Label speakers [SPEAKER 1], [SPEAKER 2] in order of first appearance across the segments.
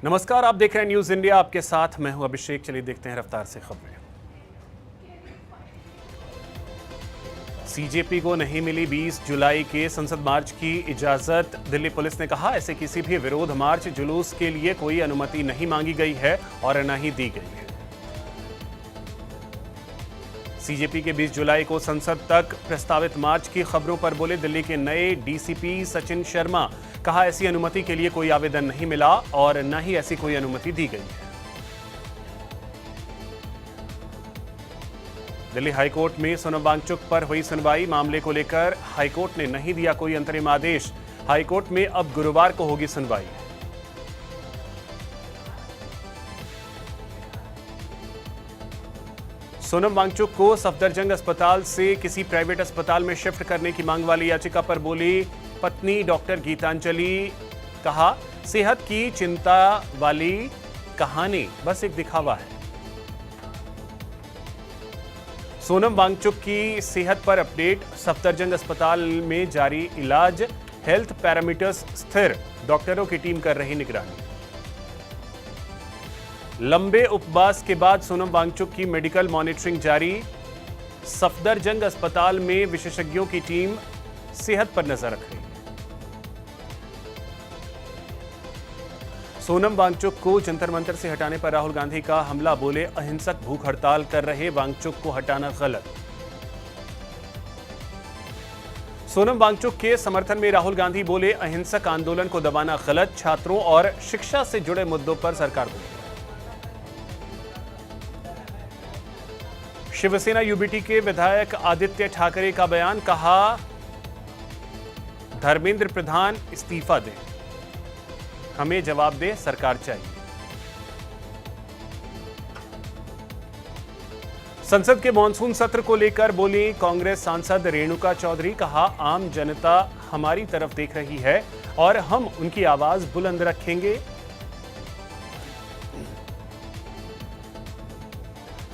[SPEAKER 1] नमस्कार, आप देख रहे हैं न्यूज इंडिया। आपके साथ मैं हूं अभिषेक। चलिए देखते हैं रफ्तार से खबरें। सीजेपी को नहीं मिली 20 जुलाई के संसद मार्च की इजाजत। दिल्ली पुलिस ने कहा, ऐसे किसी भी विरोध मार्च जुलूस के लिए कोई अनुमति नहीं मांगी गई है और न ही दी गई है। सीजेपी के 20 जुलाई को संसद तक प्रस्तावित मार्च की खबरों पर बोले दिल्ली के नए डीसीपी सचिन शर्मा। कहा, ऐसी अनुमति के लिए कोई आवेदन नहीं मिला और न ही ऐसी कोई अनुमति दी गई है। दिल्ली हाईकोर्ट में सोनम वांगचुक पर हुई सुनवाई। मामले को लेकर हाईकोर्ट ने नहीं दिया कोई अंतरिम आदेश। हाईकोर्ट में अब गुरुवार को होगी सुनवाई। सोनम वांगचुक को सफदरजंग अस्पताल से किसी प्राइवेट अस्पताल में शिफ्ट करने की मांग वाली याचिका पर बोली पत्नी डॉक्टर गीतांजलि। कहा, सेहत की चिंता वाली कहानी बस एक दिखावा है। सोनम वांगचुक की सेहत पर अपडेट। सफदरजंग अस्पताल में जारी इलाज, हेल्थ पैरामीटर्स स्थिर, डॉक्टरों की टीम कर रही निगरानी। लंबे उपवास के बाद सोनम वांगचुक की मेडिकल मॉनिटरिंग जारी। सफदरजंग अस्पताल में विशेषज्ञों की टीम सेहत पर नजर रख रही है। सोनम वांगचुक को जंतर मंतर से हटाने पर राहुल गांधी का हमला। बोले, अहिंसक भूख हड़ताल कर रहे वांगचुक को हटाना गलत। सोनम वांगचुक के समर्थन में राहुल गांधी बोले, अहिंसक आंदोलन को दबाना गलत। छात्रों और शिक्षा से जुड़े मुद्दों पर सरकार बोली। शिवसेना यूबीटी के विधायक आदित्य ठाकरे का बयान। कहा, धर्मेंद्र प्रधान इस्तीफा दें, हमें जवाब दे सरकार चाहिए। संसद के मॉनसून सत्र को लेकर बोली कांग्रेस सांसद रेणुका चौधरी। कहा, आम जनता हमारी तरफ देख रही है और हम उनकी आवाज बुलंद रखेंगे।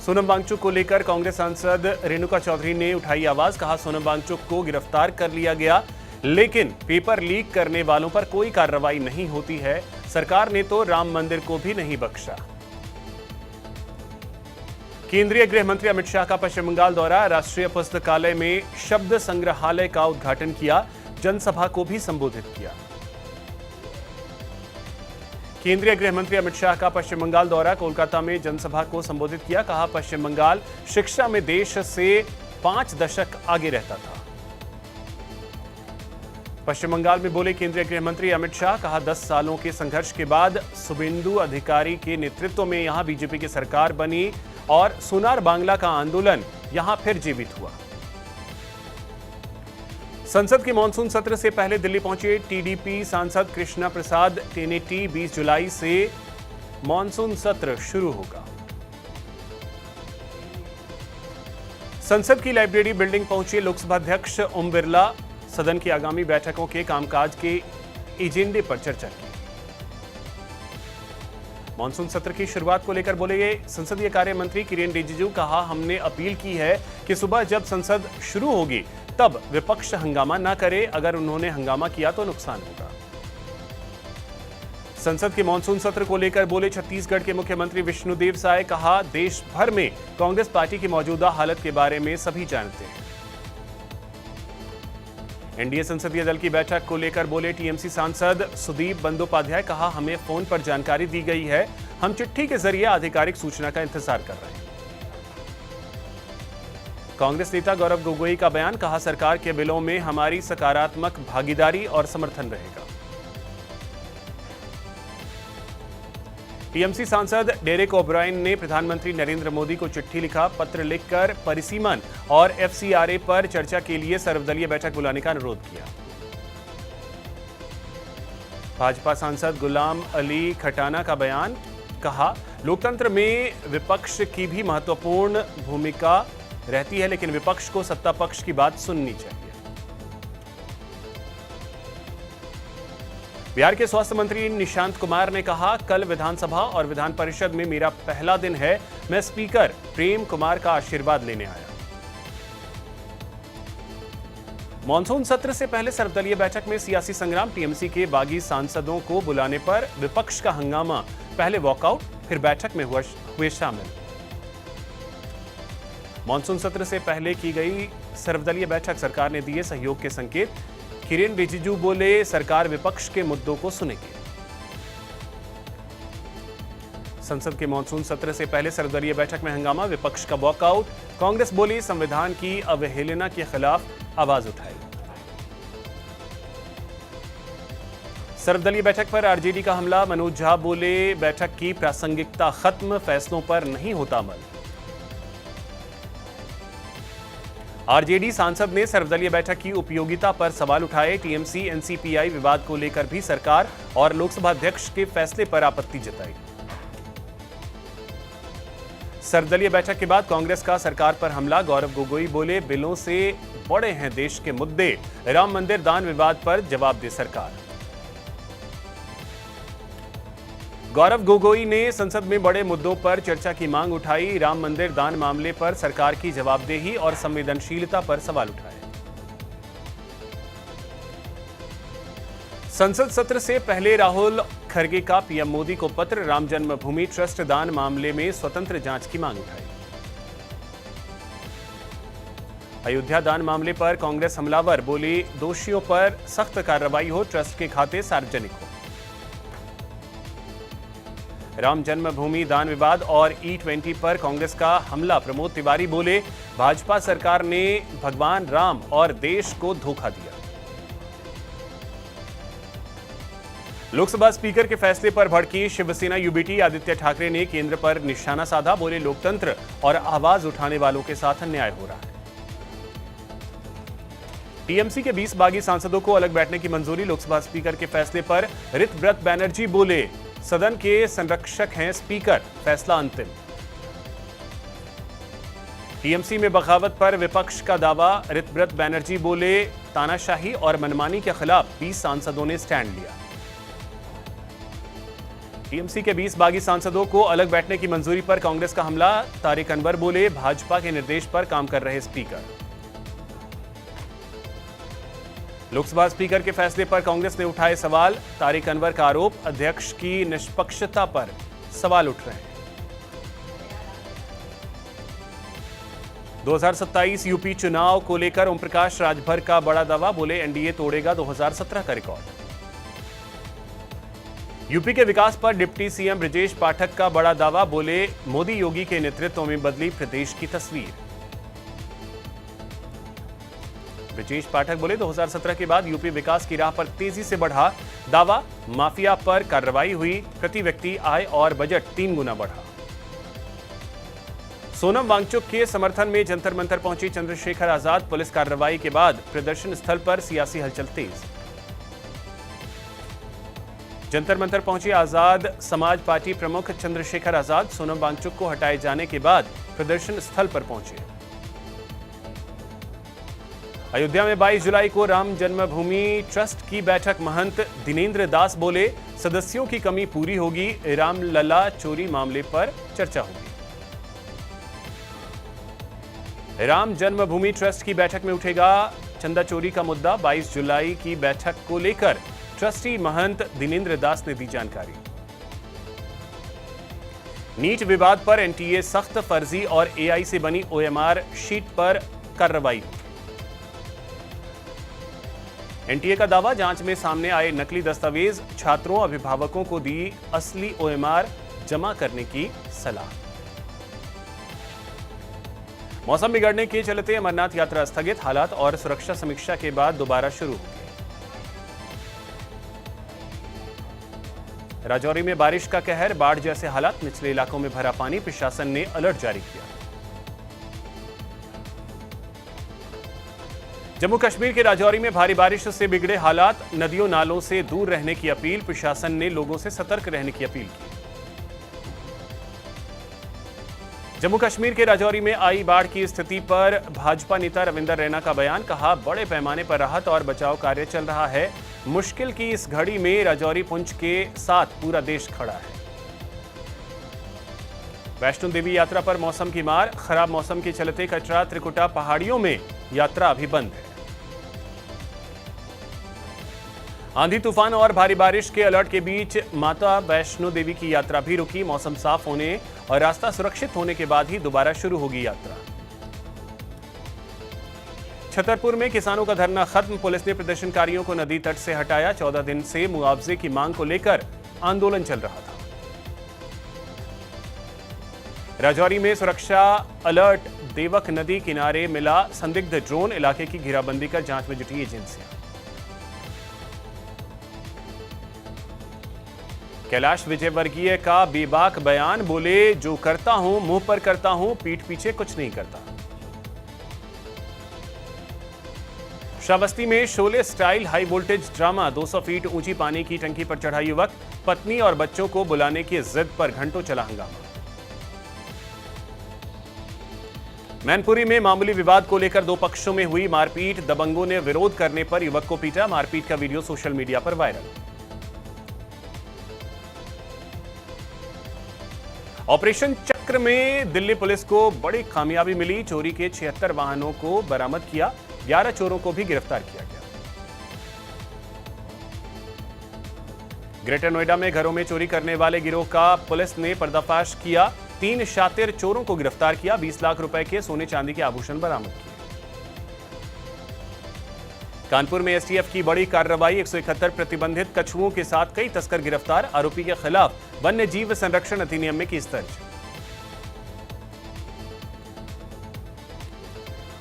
[SPEAKER 1] सोनम वांगचुक को लेकर कांग्रेस सांसद रेणुका चौधरी ने उठाई आवाज। कहा, सोनम वांगचुक को गिरफ्तार कर लिया गया, लेकिन पेपर लीक करने वालों पर कोई कार्रवाई नहीं होती है। सरकार ने तो राम मंदिर को भी नहीं बख्शा। केंद्रीय गृह मंत्री अमित शाह का पश्चिम बंगाल दौरा। राष्ट्रीय पुस्तकालय में शब्द संग्रहालय का उद्घाटन किया, जनसभा को भी संबोधित किया। केंद्रीय गृह मंत्री अमित शाह का पश्चिम बंगाल दौरा। कोलकाता में जनसभा को संबोधित किया। कहा, पश्चिम बंगाल शिक्षा में देश से 5 दशक आगे रहता था। पश्चिम बंगाल में बोले केंद्रीय गृह मंत्री अमित शाह। कहा, 10 सालों के संघर्ष के बाद शुभेंदु अधिकारी के नेतृत्व में यहां बीजेपी की सरकार बनी और सोनार बांग्ला का आंदोलन यहां फिर जीवित हुआ। संसद के मॉनसून सत्र से पहले दिल्ली पहुंचे टीडीपी सांसद कृष्णा प्रसाद टेनेटी। 20 जुलाई से मॉनसून सत्र शुरू होगा। संसद की लाइब्रेरी बिल्डिंग पहुंचे लोकसभा अध्यक्ष ओम बिरला। सदन की आगामी बैठकों के कामकाज के एजेंडे पर चर्चा की। मॉनसून सत्र की शुरुआत को लेकर बोले संसदीय कार्य मंत्री किरेन रिजिजू। कहा, हमने अपील की है कि सुबह जब संसद शुरू होगी तब विपक्ष हंगामा ना करे। अगर उन्होंने हंगामा किया तो नुकसान होगा। संसद के मॉनसून सत्र को लेकर बोले छत्तीसगढ़ के मुख्यमंत्री विष्णुदेव साय। कहा, देश भर में कांग्रेस पार्टी की मौजूदा हालत के बारे में सभी जानते हैं। एनडीए संसदीय दल की बैठक को लेकर बोले टीएमसी सांसद सुदीप बंदोपाध्याय। कहा, हमें फोन पर जानकारी दी गई है, हम चिट्ठी के जरिए आधिकारिक सूचना का इंतजार कर रहे हैं। कांग्रेस नेता गौरव गोगोई का बयान। कहा, सरकार के बिलों में हमारी सकारात्मक भागीदारी और समर्थन रहेगा। टीएमसी सांसद डेरेक ओब्रायन ने प्रधानमंत्री नरेंद्र मोदी को चिट्ठी लिखा। पत्र लिखकर परिसीमन और एफसीआरए पर चर्चा के लिए सर्वदलीय बैठक बुलाने का अनुरोध किया। भाजपा सांसद गुलाम अली खटाना का बयान। कहा, लोकतंत्र में विपक्ष की भी महत्वपूर्ण भूमिका रहती है, लेकिन विपक्ष को सत्ता पक्ष की बात सुननी चाहिए। बिहार के स्वास्थ्य मंत्री निशांत कुमार ने कहा, कल विधानसभा और विधान परिषद में मेरा पहला दिन है। मैं स्पीकर प्रेम कुमार का आशीर्वाद लेने आया। मॉनसून सत्र से पहले सर्वदलीय बैठक में सियासी संग्राम। टीएमसी के बागी सांसदों को बुलाने पर विपक्ष का हंगामा, पहले वॉकआउट फिर बैठक में हुए शामिल। मॉनसून सत्र से पहले की गई सर्वदलीय बैठक, सरकार ने दिए सहयोग के संकेत। किरेन रिजिजू बोले, सरकार विपक्ष के मुद्दों को सुनेगी। संसद के मॉनसून सत्र से पहले सर्वदलीय बैठक में हंगामा, विपक्ष का वॉकआउट। कांग्रेस बोली, संविधान की अवहेलना के खिलाफ आवाज उठाई। सर्वदलीय बैठक पर आरजेडी का हमला, मनोज झा बोले, बैठक की प्रासंगिकता खत्म, फैसलों पर नहीं होता अमल। आरजेडी सांसद ने सर्वदलीय बैठक की उपयोगिता पर सवाल उठाए। टीएमसी एनसीपीआई विवाद को लेकर भी सरकार और लोकसभा अध्यक्ष के फैसले पर आपत्ति जताई। सर्वदलीय बैठक के बाद कांग्रेस का सरकार पर हमला, गौरव गोगोई बोले, बिलों से बड़े हैं देश के मुद्दे, राम मंदिर दान विवाद पर जवाब दे सरकार। गौरव गोगोई ने संसद में बड़े मुद्दों पर चर्चा की मांग उठाई। राम मंदिर दान मामले पर सरकार की जवाबदेही और संवेदनशीलता पर सवाल उठाए। संसद सत्र से पहले राहुल खरगे का पीएम मोदी को पत्र, राम जन्मभूमि ट्रस्ट दान मामले में स्वतंत्र जांच की मांग उठाई। अयोध्या दान मामले पर कांग्रेस हमलावर, बोली, दोषियों पर सख्त कार्रवाई हो, ट्रस्ट के खाते सार्वजनिक हो। राम जन्मभूमि दान विवाद और E20 पर कांग्रेस का हमला, प्रमोद तिवारी बोले, भाजपा सरकार ने भगवान राम और देश को धोखा दिया। लोकसभा स्पीकर के फैसले पर भड़की शिवसेना यूबीटी, आदित्य ठाकरे ने केंद्र पर निशाना साधा, बोले, लोकतंत्र और आवाज उठाने वालों के साथ अन्याय हो रहा है। टीएमसी के 20 बागी सांसदों को अलग बैठने की मंजूरी, लोकसभा स्पीकर के फैसले पर ऋतव्रत बैनर्जी बोले, सदन के संरक्षक हैं स्पीकर, फैसला अंतिम। टीएमसी में बगावत पर विपक्ष का दावा, ऋतव्रत बैनर्जी बोले, तानाशाही और मनमानी के खिलाफ 20 सांसदों ने स्टैंड लिया। टीएमसी के 20 बागी सांसदों को अलग बैठने की मंजूरी पर कांग्रेस का हमला, तारिक अनवर बोले, भाजपा के निर्देश पर काम कर रहे स्पीकर। लोकसभा स्पीकर के फैसले पर कांग्रेस ने उठाए सवाल, तारिक अनवर का आरोप, अध्यक्ष की निष्पक्षता पर सवाल उठ रहे हैं। 2027 यूपी चुनाव को लेकर ओम प्रकाश राजभर का बड़ा दावा, बोले, एनडीए तोड़ेगा 2017 का रिकॉर्ड। यूपी के विकास पर डिप्टी सीएम ब्रजेश पाठक का बड़ा दावा, बोले, मोदी योगी के नेतृत्व में बदली प्रदेश की तस्वीर। ब्रजेश पाठक बोले, 2017 के बाद यूपी विकास की राह पर तेजी से बढ़ा, दावा, माफिया पर कार्रवाई हुई, प्रति व्यक्ति आय और बजट 3 गुना बढ़ा। सोनम वांगचुक के समर्थन में जंतर मंतर पहुंची चंद्रशेखर आजाद, पुलिस कार्रवाई के बाद प्रदर्शन स्थल पर सियासी हलचल तेज। जंतर मंतर पहुंचे आजाद समाज पार्टी प्रमुख चंद्रशेखर आजाद, सोनम वांगचुक को हटाए जाने के बाद प्रदर्शन स्थल पर पहुंचे। अयोध्या में 22 जुलाई को राम जन्मभूमि ट्रस्ट की बैठक, महंत दिनेंद्र दास बोले, सदस्यों की कमी पूरी होगी, रामलला चोरी मामले पर चर्चा होगी। राम जन्मभूमि ट्रस्ट की बैठक में उठेगा चंदा चोरी का मुद्दा, 22 जुलाई की बैठक को लेकर ट्रस्टी महंत दिनेंद्र दास ने दी जानकारी। नीट विवाद पर एनटीए सख्त, फर्जी और एआई से बनी ओएमआर शीट पर कार्रवाई। एनटीए का दावा, जांच में सामने आए नकली दस्तावेज, छात्रों अभिभावकों को दी असली ओएमआर जमा करने की सलाह। मौसम बिगड़ने के चलते अमरनाथ यात्रा स्थगित, हालात और सुरक्षा समीक्षा के बाद दोबारा शुरू होगी। राजौरी में बारिश का कहर, बाढ़ जैसे हालात, निचले इलाकों में भरा पानी, प्रशासन ने अलर्ट जारी किया। जम्मू कश्मीर के राजौरी में भारी बारिश से बिगड़े हालात, नदियों नालों से दूर रहने की अपील, प्रशासन ने लोगों से सतर्क रहने की अपील की। जम्मू कश्मीर के राजौरी में आई बाढ़ की स्थिति पर भाजपा नेता रविंदर रैना का बयान, कहा, बड़े पैमाने पर राहत और बचाव कार्य चल रहा है, मुश्किल की इस घड़ी में राजौरी पुंछ के साथ पूरा देश खड़ा है। वैष्णो देवी यात्रा पर मौसम की मार, खराब मौसम के चलते कटरा त्रिकुटा पहाड़ियों में यात्रा अभी बंद है। आंधी तूफान और भारी बारिश के अलर्ट के बीच माता वैष्णो देवी की यात्रा भी रुकी। मौसम साफ होने और रास्ता सुरक्षित होने के बाद ही दोबारा शुरू होगी यात्रा। छतरपुर में किसानों का धरना खत्म। पुलिस ने प्रदर्शनकारियों को नदी तट से हटाया। 14 दिन से मुआवजे की मांग को लेकर आंदोलन चल रहा था। राजौरी में सुरक्षा अलर्ट। देवक नदी किनारे मिला संदिग्ध ड्रोन। इलाके की घेराबंदी कर जांच में जुटी एजेंसियां। कैलाश विजयवर्गीय का बेबाक बयान। बोले, जो करता हूं मुंह पर करता हूं, पीठ पीछे कुछ नहीं करता। श्रावस्ती में Sholay style high voltage drama. 200 feet ऊंची पानी की टंकी पर चढ़ा युवक। पत्नी और बच्चों को बुलाने की जिद पर घंटों चला हंगामा। मैनपुरी में मामूली विवाद को लेकर 2 पक्षों में हुई मारपीट। दबंगों ने विरोध करने पर युवक को पीटा। मारपीट का वीडियो सोशल मीडिया पर वायरल। ऑपरेशन चक्र में दिल्ली पुलिस को बड़ी कामयाबी मिली। चोरी के 76 वाहनों को बरामद किया। 11 चोरों को भी गिरफ्तार किया गया। ग्रेटर नोएडा में घरों में चोरी करने वाले गिरोह का पुलिस ने पर्दाफाश किया। 3 शातिर चोरों को गिरफ्तार किया। 20 लाख रुपए के सोने चांदी के आभूषण बरामद किए। कानपुर में एसटीएफ की बड़ी कार्रवाई। 171 प्रतिबंधित कछुओं के साथ कई तस्कर गिरफ्तार। आरोपी के खिलाफ वन्य जीव संरक्षण अधिनियम में केस दर्ज।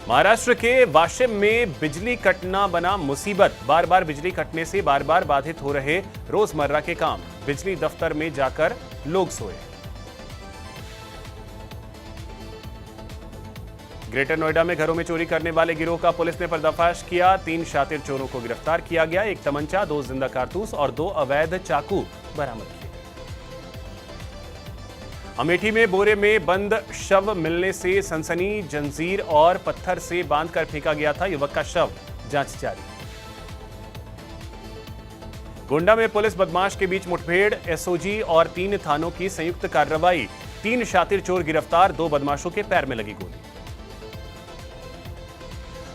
[SPEAKER 1] महाराष्ट्र के वाशिम में बिजली कटना बना मुसीबत। बार बार बिजली कटने से बार बार बाधित हो रहे रोजमर्रा के काम। बिजली दफ्तर में जाकर लोग सोए। ग्रेटर नोएडा में घरों में चोरी करने वाले गिरोह का पुलिस ने पर्दाफाश किया। 3 शातिर चोरों को गिरफ्तार किया गया। 1 तमंचा, 2 जिंदा कारतूस और 2 अवैध चाकू बरामद किए गए। अमेठी में बोरे में बंद शव मिलने से सनसनी। जंजीर और पत्थर से बांधकर फेंका गया था युवक का शव। जांच जारी। गोंडा में पुलिस बदमाश के बीच मुठभेड़। एसओजी और 3 थानों की संयुक्त कार्रवाई। 3 शातिर चोर गिरफ्तार। 2 बदमाशों के पैर में लगी गोली।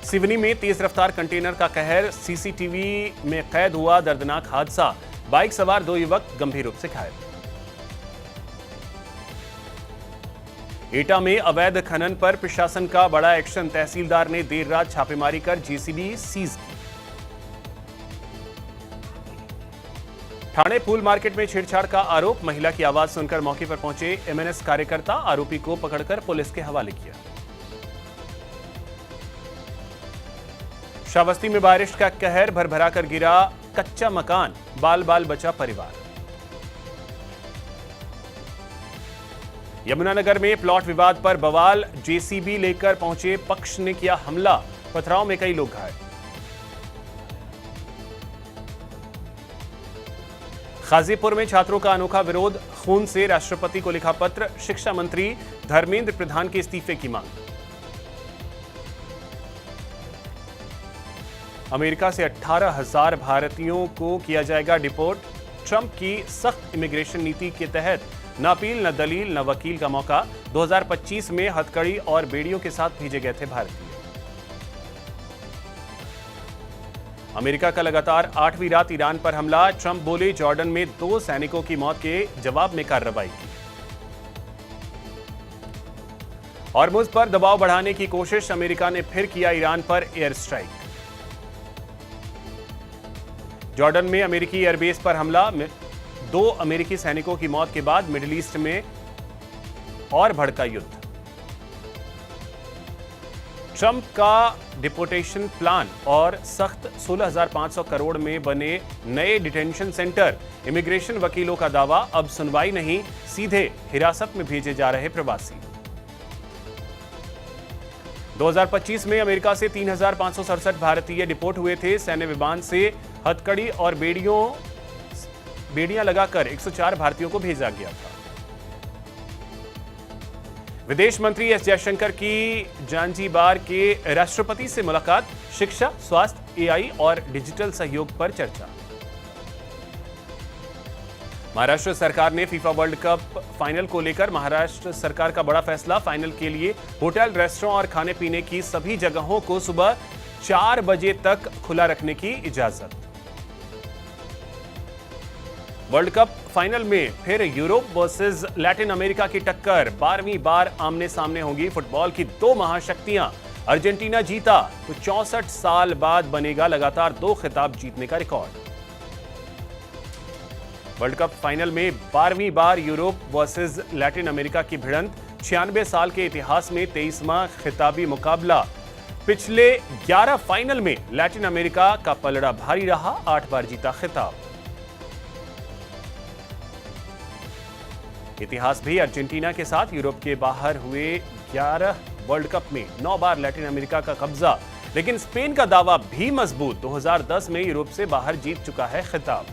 [SPEAKER 1] सिवनी में तेज रफ्तार कंटेनर का कहर। सीसीटीवी में कैद हुआ दर्दनाक हादसा। बाइक सवार 2 युवक गंभीर रूप से घायल। एटा में अवैध खनन पर प्रशासन का बड़ा एक्शन। तहसीलदार ने देर रात छापेमारी कर जेसीबी सीज की। ठाणे फूल मार्केट में छेड़छाड़ का आरोप। महिला की आवाज सुनकर मौके पर पहुंचे एमएनएस कार्यकर्ता। आरोपी को पकड़कर पुलिस के हवाले किया। श्रावस्ती में बारिश का कहर। भरभरा कर गिरा कच्चा मकान। बाल बाल बचा परिवार। यमुनानगर में प्लॉट विवाद पर बवाल। जेसीबी लेकर पहुंचे पक्ष ने किया हमला। पथराव में कई लोग घायल। गाजीपुर में छात्रों का अनोखा विरोध। खून से राष्ट्रपति को लिखा पत्र। शिक्षा मंत्री धर्मेंद्र प्रधान के इस्तीफे की मांग। अमेरिका से 18,000 भारतीयों को किया जाएगा डिपोर्ट। ट्रंप की सख्त इमिग्रेशन नीति के तहत न अपील, न दलील, न वकील का मौका। 2025 में हथकड़ी और बेड़ियों के साथ भेजे गए थे भारतीय। अमेरिका का लगातार 8वीं रात ईरान पर हमला। ट्रंप बोले, जॉर्डन में 2 सैनिकों की मौत के जवाब में कार्रवाई की। हॉर्मुज़ पर दबाव बढ़ाने की कोशिश। अमेरिका ने फिर किया ईरान पर एयर स्ट्राइक। जॉर्डन में अमेरिकी एयरबेस पर हमला। 2 अमेरिकी सैनिकों की मौत के बाद मिडिल ईस्ट में और भड़का युद्ध। ट्रंप का डिपोर्टेशन प्लान और सख्त 16,500 करोड़ में बने नए डिटेंशन सेंटर। इमिग्रेशन वकीलों का दावा, अब सुनवाई नहीं, सीधे हिरासत में भेजे जा रहे प्रवासी। 2025 में अमेरिका से 3,567 भारतीय डिपोर्ट हुए थे। सैन्य विमान से हथकड़ी और बेड़ियां लगाकर 104 भारतीयों को भेजा गया था। विदेश मंत्री एस जयशंकर की जांजीबार के राष्ट्रपति से मुलाकात। शिक्षा, स्वास्थ्य, एआई और डिजिटल सहयोग पर चर्चा। महाराष्ट्र सरकार ने फीफा वर्ल्ड कप फाइनल को लेकर महाराष्ट्र सरकार का बड़ा फैसला। फाइनल के लिए होटल, रेस्टोरेंट और खाने पीने की सभी जगहों को सुबह 4 बजे तक खुला रखने की इजाजत। वर्ल्ड कप फाइनल में फिर यूरोप वर्सेस लैटिन अमेरिका की टक्कर। 12वीं बार आमने सामने होंगी फुटबॉल की दो महाशक्तियां। अर्जेंटीना जीता तो 64 साल बाद बनेगा लगातार 2 खिताब जीतने का रिकॉर्ड। वर्ल्ड कप फाइनल में 12वीं बार यूरोप वर्सेस लैटिन अमेरिका की भिड़ंत। 96 साल के इतिहास में 23वां खिताबी मुकाबला। पिछले 11 फाइनल में लैटिन अमेरिका का पलड़ा भारी रहा, 8 बार जीता खिताब। इतिहास भी अर्जेंटीना के साथ यूरोप के बाहर हुए 11 वर्ल्ड कप में 9 बार लैटिन अमेरिका का कब्जा। लेकिन स्पेन का दावा भी मजबूत, 2010 में यूरोप से बाहर जीत चुका है खिताब।